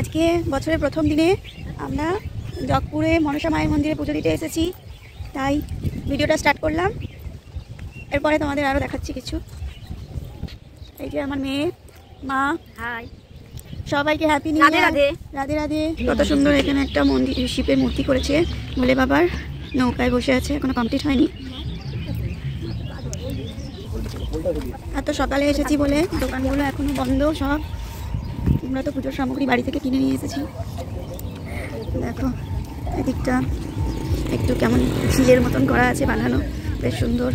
আজকে বছরের প্রথম দিনে আমরা জগপুরে মনসা মায়ের মন্দিরে পুজো দিতে এসেছি, তাই ভিডিওটা স্টার্ট করলাম। এরপরে তোমাদের আরও দেখাচ্ছি কিছু। এই যে আমার মেয়ে, মা, হাই, সবাইকে happy new year, Radhe Radhe Radhe. কত সুন্দর এখানে একটা মন্দির, শিবের মূর্তি করেছে, ভোলে বাবার নৌকায় বসে আছে, এখনো কমপ্লিট হয়নি। এত সকালে এসেছি বলে দোকানগুলো এখনো বন্ধ সব। আমরা তো পুজোর সামগ্রী বাড়ি থেকে কিনে নিয়ে এসেছি। দেখো এদিকটা একটু কেমন ঝিলের মতন করা আছে, বানানো বেশ সুন্দর।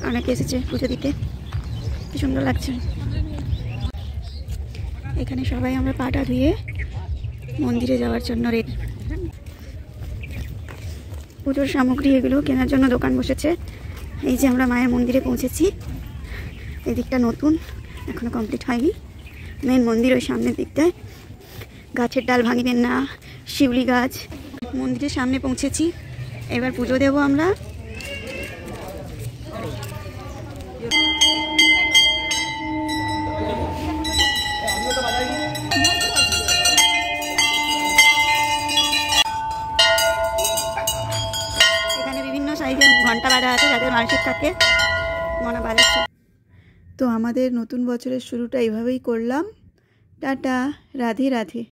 অনেকে এসেছে পুজো দিতে, কি সুন্দর লাগছে। এখানে সবাই আমরা পাটা ধুয়ে মন্দিরে যাওয়ার জন্য রেডি। পুজোর সামগ্রী এগুলো কেনার জন্য দোকান বসেছে। এই যে আমরা মায়ের মন্দিরে পৌঁছেছি। এই দিকটা নতুন, এখনো কমপ্লিট হয়নি। মেন মন্দির ওই সামনের দিকটায়, গাছের ডাল ভাঙিবেন না, শিউলি গাছ। মন্দিরের সামনে পৌঁছেছি, এবার পুজো দেবো আমরা। এখানে বিভিন্ন সাইজের ঘন্টা বাঁধা আছে, যাদের মানসিক থাকে মনে বাজাচ্ছে। তো আমাদের নতুন বছরের শুরুটা এইভাবেই করলাম। টাটা, রাধে রাধে।